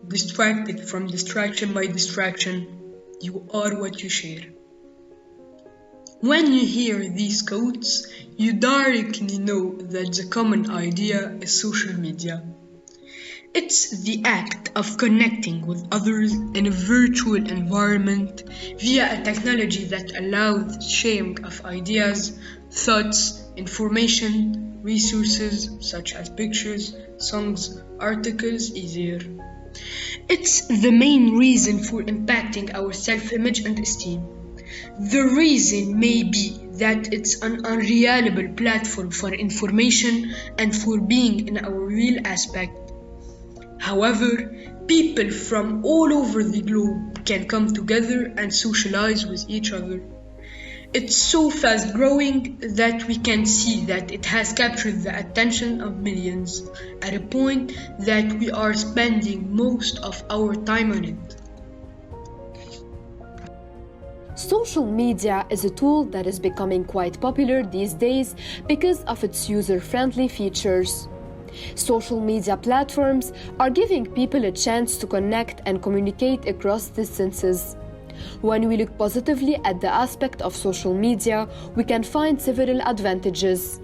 distracted from distraction by distraction. You are what you share. When you hear these quotes, you directly know that the common idea is social media. It's the act of connecting with others in a virtual environment via a technology that allows sharing of ideas, thoughts, information, resources such as pictures, songs, articles easier. It's the main reason for impacting our self-image and esteem. The reason may be that it's an unreliable platform for information and for being in our real aspect. However, people from all over the globe can come together and socialize with each other. It's so fast growing that we can see that it has captured the attention of millions at a point that we are spending most of our time on it. Social media is a tool that is becoming quite popular these days because of its user-friendly features. Social media platforms are giving people a chance to connect and communicate across distances. When we look positively at the aspect of social media, we can find several advantages.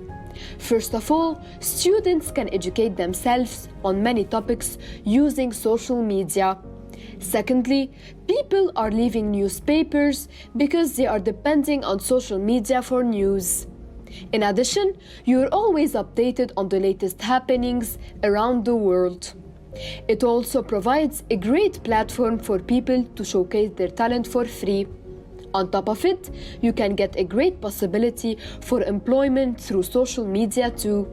First of all, students can educate themselves on many topics using social media. Secondly, people are leaving newspapers because they are depending on social media for news. In addition, you're always updated on the latest happenings around the world. It also provides a great platform for people to showcase their talent for free. On top of it, you can get a great possibility for employment through social media too.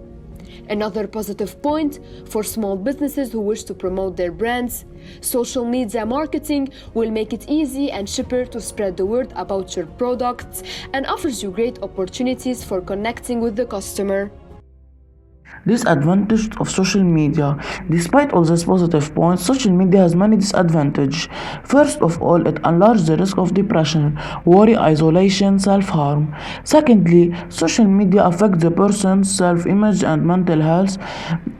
Another positive point for small businesses who wish to promote their brands, social media marketing will make it easy and cheaper to spread the word about your products and offers you great opportunities for connecting with the customer. Disadvantage of social media. Despite all these positive points, social media has many disadvantages. First of all, it enlarges the risk of depression, worry, isolation, self-harm. Secondly, social media affects the person's self-image and mental health.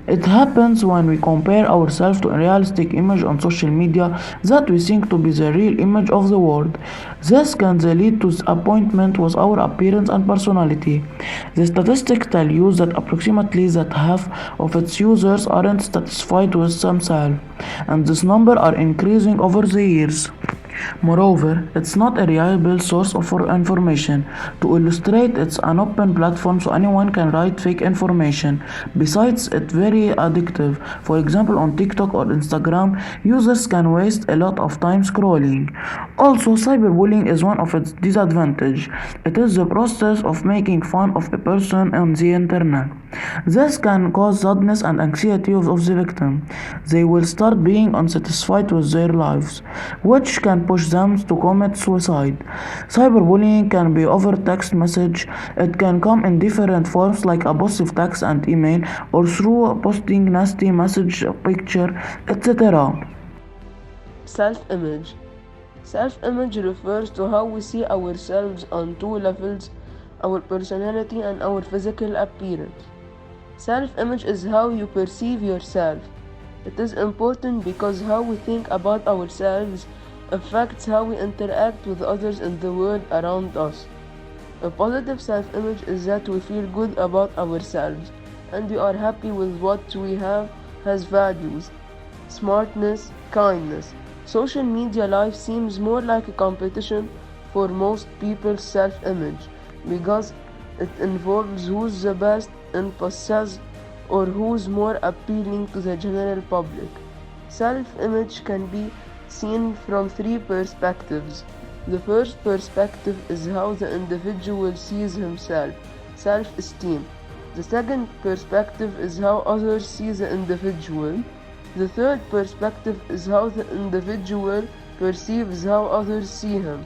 It happens when we compare ourselves to a realistic image on social media that we think to be the real image of the world. This can lead to disappointment with our appearance and personality. The statistics tell you that approximately that half of its users aren't satisfied with themselves, and this number are increasing over the years. Moreover, it's not a reliable source of information. To illustrate, it's an open platform so anyone can write fake information. Besides, it's very addictive. For example, on TikTok or Instagram, users can waste a lot of time scrolling. Also, cyberbullying is one of its disadvantages. It is the process of making fun of a person on the internet. This can cause sadness and anxiety of the victim. They will start being unsatisfied with their lives, which can push them to commit suicide. Cyberbullying can be over text message. It can come in different forms like abusive text and email, or through posting nasty message, picture, etc. Self-image. Self-image refers to how we see ourselves on two levels, our personality and our physical appearance. Self-image is how you perceive yourself. It is important because how we think about ourselves affects how we interact with others in the world around us. A positive self-image is that we feel good about ourselves and we are happy with what we have has values, smartness, kindness. Social media life seems more like a competition for most people's self-image because it involves who's the best in possess or who's more appealing to the general public. Self-image can be seen from three perspectives. The first perspective is how the individual sees himself, self-esteem. The second perspective is how others see the individual. The third perspective is how the individual perceives how others see him.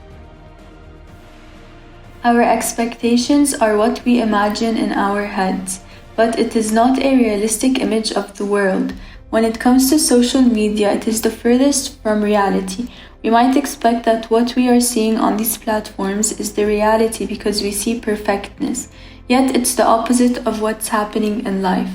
Our expectations are what we imagine in our heads, but it is not a realistic image of the world. When it comes to social media, it is the furthest from reality. We might expect that what we are seeing on these platforms is the reality because we see perfectness, yet it's the opposite of what's happening in life.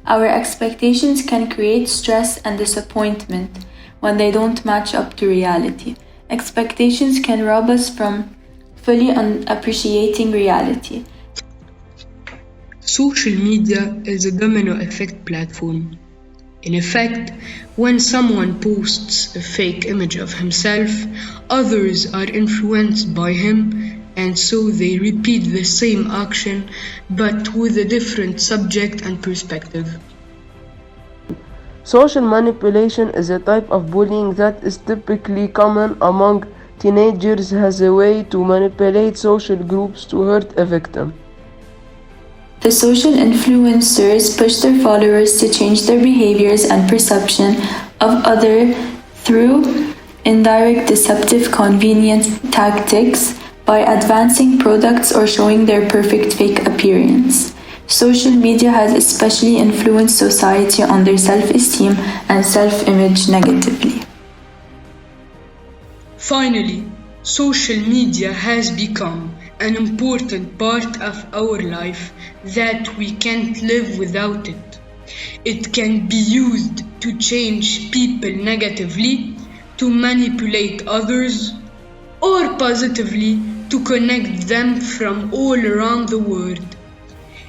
Our expectations can create stress and disappointment. when they don't match up to reality. Expectations can rob us from fully appreciating reality. Social media is a domino effect platform. In effect, when someone posts a fake image of himself, others are influenced by him, and so they repeat the same action but with a different subject and perspective. Social manipulation is a type of bullying that is typically common among teenagers as a way to manipulate social groups to hurt a victim. The social influencers push their followers to change their behaviors and perception of others through indirect deceptive convenience tactics by advancing products or showing their perfect fake appearance. Social media has especially influenced society on their self-esteem and self-image negatively. Finally, social media has become an important part of our life that we can't live without it. It can be used to change people negatively, to manipulate others, or positively to connect them from all around the world.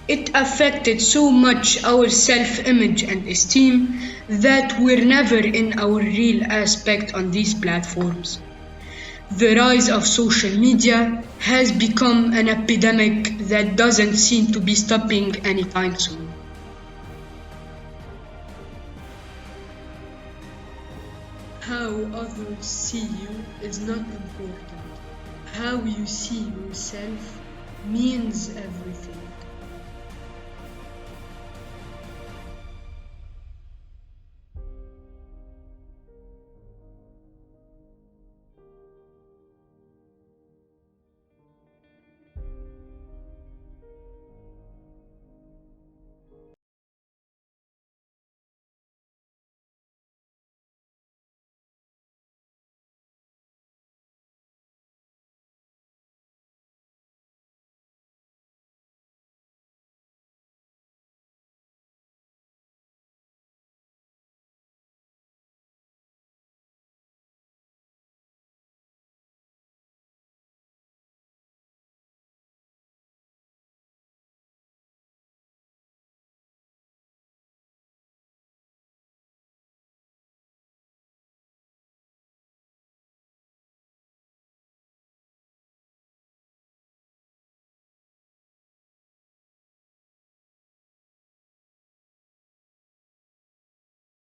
It affected so much our self-image and esteem that we're never in our real aspect on these platforms. The rise of social media has become an epidemic that doesn't seem to be stopping anytime soon. How others see you is not important. How you see yourself means everything.